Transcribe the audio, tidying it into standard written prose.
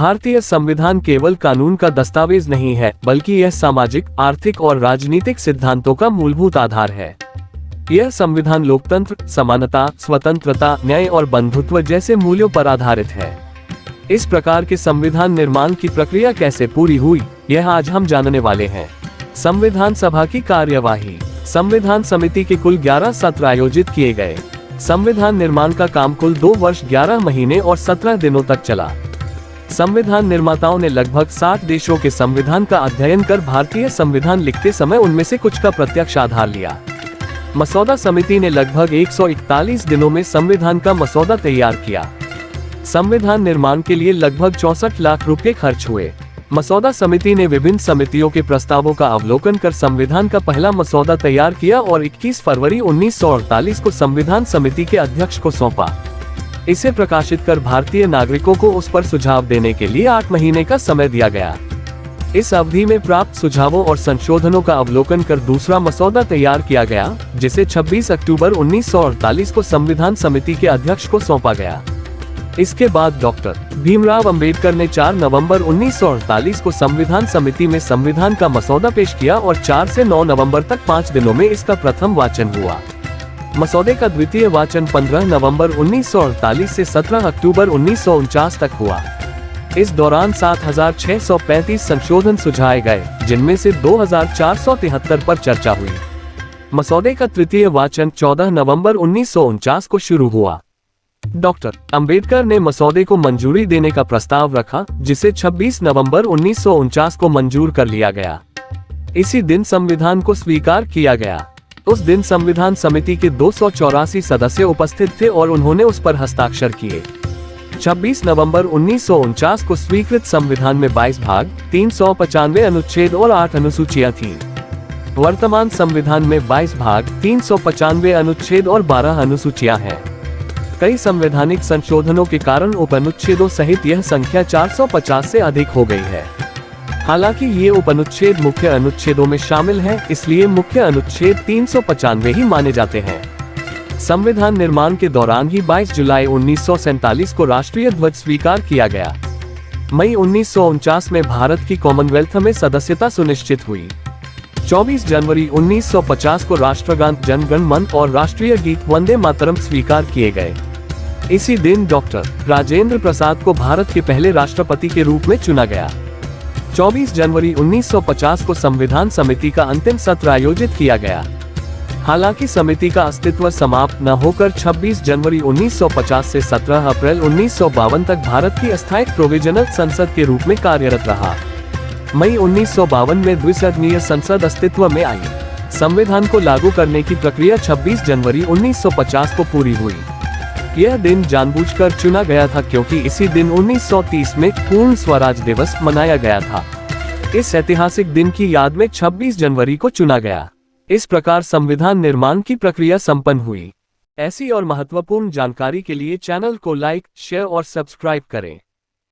भारतीय संविधान केवल कानून का दस्तावेज नहीं है, बल्कि यह सामाजिक, आर्थिक और राजनीतिक सिद्धांतों का मूलभूत आधार है। यह संविधान लोकतंत्र, समानता, स्वतंत्रता, न्याय और बंधुत्व जैसे मूल्यों पर आधारित है। इस प्रकार के संविधान निर्माण की प्रक्रिया कैसे पूरी हुई, यह आज हम जानने वाले हैं। संविधान सभा की कार्यवाही। संविधान समिति के कुल 11 सत्र आयोजित किए गए। संविधान निर्माण का काम कुल 2 वर्ष 11 महीने और 17 दिनों तक चला। संविधान निर्माताओं ने लगभग 60 देशों के संविधान का अध्ययन कर भारतीय संविधान लिखते समय उनमें से कुछ का प्रत्यक्ष आधार लिया। मसौदा समिति ने लगभग 141 दिनों में संविधान का मसौदा तैयार किया। संविधान निर्माण के लिए लगभग 64 लाख रुपए खर्च हुए। मसौदा समिति ने विभिन्न समितियों के प्रस्तावों का अवलोकन कर संविधान का पहला मसौदा तैयार किया और 21 फरवरी 1948 को संविधान समिति के अध्यक्ष को सौंपा। इसे प्रकाशित कर भारतीय नागरिकों को उस पर सुझाव देने के लिए 8 महीने का समय दिया गया। इस अवधि में प्राप्त सुझावों और संशोधनों का अवलोकन कर दूसरा मसौदा तैयार किया गया, जिसे 26 अक्टूबर 1948 को संविधान समिति के अध्यक्ष को सौंपा गया। इसके बाद डॉक्टर भीमराव अंबेडकर ने 4 नवंबर 1948 को संविधान समिति में संविधान का मसौदा पेश किया और 4 से 9 नवंबर तक 5 दिनों में इसका प्रथम वाचन हुआ। मसौदे का द्वितीय वाचन 15 नवंबर 1948 से 17 अक्टूबर 1949 तक हुआ। इस दौरान 7,635 संशोधन सुझाए गए, जिनमें से 2,473 पर चर्चा हुई। मसौदे का तृतीय वाचन 14 नवंबर 1949 को शुरू हुआ। डॉक्टर अंबेडकर ने मसौदे को मंजूरी देने का प्रस्ताव रखा, जिसे 26 नवंबर 1949 को मंजूर कर लिया गया। इसी दिन संविधान को स्वीकार किया गया। उस दिन संविधान समिति के 284 सदस्य उपस्थित थे और उन्होंने उस पर हस्ताक्षर किए। 26 नवंबर 1949 को स्वीकृत संविधान में 22 भाग, 395 अनुच्छेद और 8 अनुसूचियां थीं। वर्तमान संविधान में 22 भाग, 395 अनुच्छेद और 12 अनुसूचियां हैं। कई संवैधानिक संशोधनों के कारण उपअनुच्छेदों सहित यह संख्या 450 से अधिक हो गई है। हालांकि ये उपअनुच्छेद मुख्य अनुच्छेदों में शामिल हैं, इसलिए मुख्य अनुच्छेद 395 ही माने जाते हैं। संविधान निर्माण के दौरान ही 22 जुलाई 1947 को राष्ट्रीय ध्वज स्वीकार किया गया। मई 1949 में भारत की कॉमनवेल्थ में सदस्यता सुनिश्चित हुई। 24 जनवरी 1950 को राष्ट्रगान जन गण मन और राष्ट्रीय गीत वंदे मातरम स्वीकार किए गए। इसी दिन डॉक्टर राजेंद्र प्रसाद को भारत के पहले राष्ट्रपति के रूप में चुना गया। 24 जनवरी 1950 को संविधान समिति का अंतिम सत्र आयोजित किया गया। हालांकि समिति का अस्तित्व समाप्त न होकर 26 जनवरी 1950 से 17 अप्रैल 1952 तक भारत की अस्थायी प्रोविजनल संसद के रूप में कार्यरत रहा। मई 1952 में द्विसदनीय संसद अस्तित्व में आई। संविधान को लागू करने की प्रक्रिया 26 जनवरी 1950 को पूरी हुई। यह दिन जानबूझकर चुना गया था क्योंकि इसी दिन 1930 में पूर्ण स्वराज दिवस मनाया गया था। इस ऐतिहासिक दिन की याद में 26 जनवरी को चुना गया। इस प्रकार संविधान निर्माण की प्रक्रिया संपन्न हुई। ऐसी और महत्वपूर्ण जानकारी के लिए चैनल को लाइक, शेयर और सब्सक्राइब करें।